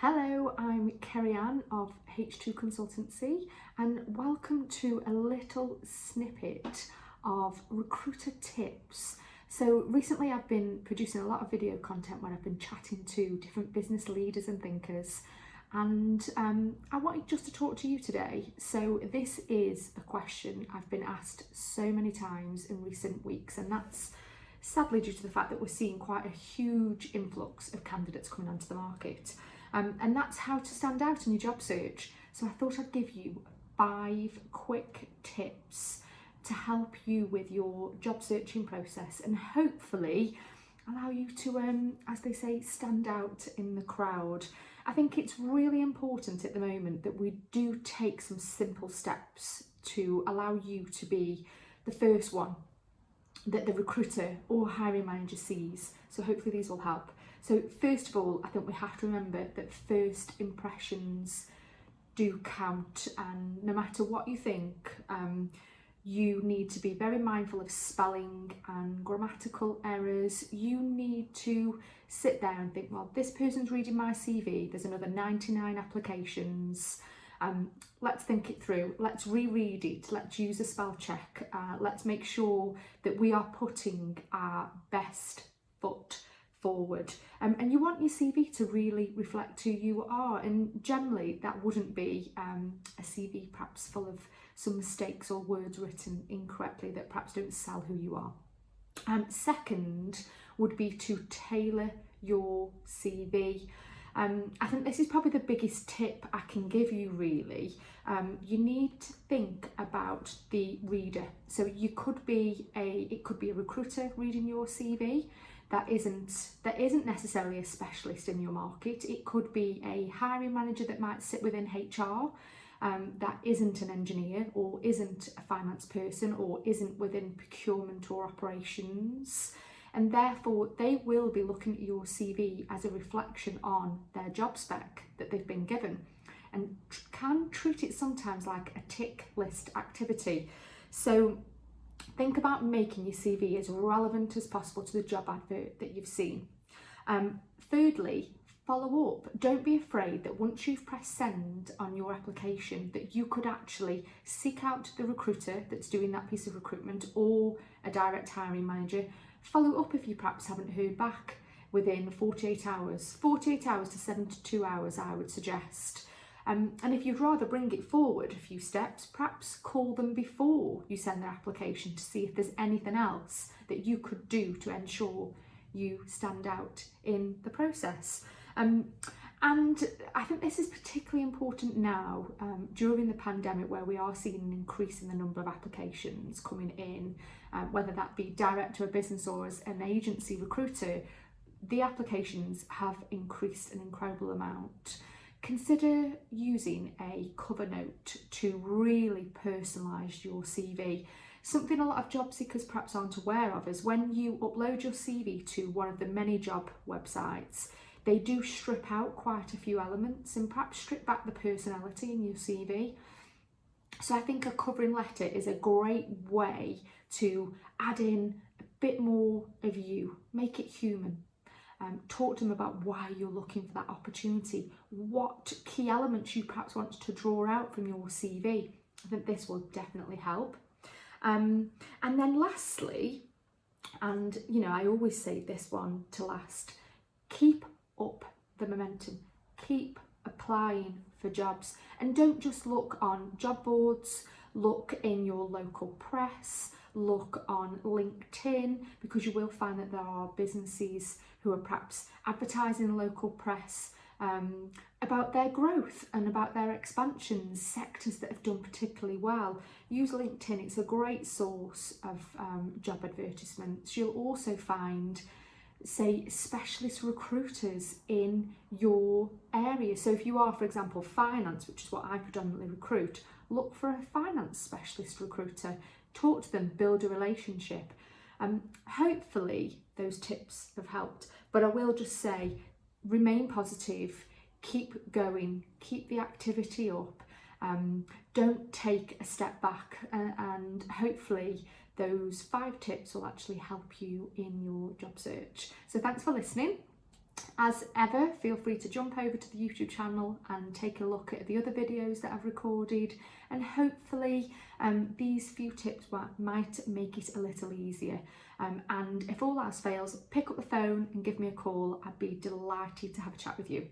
Hello, I'm Kerri-Ann of H2 Consultancy and welcome to a little snippet of recruiter tips. So recently I've been producing a lot of video content where I've been chatting to different business leaders and thinkers, and I wanted just to talk to you today. So this is a question I've been asked so many times in recent weeks, and that's sadly due to the fact that we're seeing quite a huge influx of candidates coming onto the market. And that's how to stand out in your job search. So I thought I'd give you 5 quick tips to help you with your job searching process and hopefully allow you to, as they say, stand out in the crowd. I think it's really important at the moment that we do take some simple steps to allow you to be the first one that the recruiter or hiring manager sees. So hopefully these will help. So first of all, I think we have to remember that first impressions do count, and no matter what you think, you need to be very mindful of spelling and grammatical errors. You need to sit there and think, well, this person's reading my CV, there's another 99 applications. Let's think it through, let's reread it, let's use a spell check, let's make sure that we are putting our best foot forward. And you want your CV to really reflect who you are, and generally that wouldn't be a CV perhaps full of some mistakes or words written incorrectly that perhaps don't sell who you are. Second would be to tailor your CV. I think this is probably the biggest tip I can give you really. You need to think about the reader. So it could be a recruiter reading your CV that isn't necessarily a specialist in your market. It could be a hiring manager that might sit within HR that isn't an engineer or isn't a finance person or isn't within procurement or operations. And therefore they will be looking at your CV as a reflection on their job spec that they've been given, and can treat it sometimes like a tick list activity. So think about making your CV as relevant as possible to the job advert that you've seen. Thirdly, follow up. Don't be afraid that once you've pressed send on your application that you could actually seek out the recruiter that's doing that piece of recruitment or a direct hiring manager. Follow up if you perhaps haven't heard back within 48 hours. 48 hours to 72 hours, I would suggest. And if you'd rather bring it forward a few steps, perhaps call them before you send their application to see if there's anything else that you could do to ensure you stand out in the process. And I think this is particularly important now during the pandemic, where we are seeing an increase in the number of applications coming in, whether that be direct to a business or as an agency recruiter. The applications have increased an incredible amount. Consider using a cover note to really personalise your CV. Something a lot of job seekers perhaps aren't aware of is when you upload your CV to one of the many job websites, they do strip out quite a few elements and perhaps strip back the personality in your CV. So I think a covering letter is a great way to add in a bit more of you, make it human. Talk to them about why you're looking for that opportunity, what key elements you perhaps want to draw out from your CV. I think this will definitely help. And then lastly, and I always save this one to last, keep up the momentum, keep applying for jobs, and don't just look on job boards, look in your local press, look on LinkedIn, because you will find that there are businesses who are perhaps advertising local press about their growth and about their expansions, sectors that have done particularly well. Use LinkedIn, it's a great source of job advertisements. You'll also find, say, specialist recruiters in your area. So if you are, for example, finance, which is what I predominantly recruit, look for a finance specialist recruiter, talk to them, build a relationship. Hopefully those tips have helped, but I will just say, remain positive, keep going, keep the activity up, don't take a step back, and hopefully those 5 tips will actually help you in your job search. So thanks for listening. As ever, feel free to jump over to the YouTube channel and take a look at the other videos that I've recorded, and hopefully these few tips might make it a little easier. And if all else fails, pick up the phone and give me a call. I'd be delighted to have a chat with you.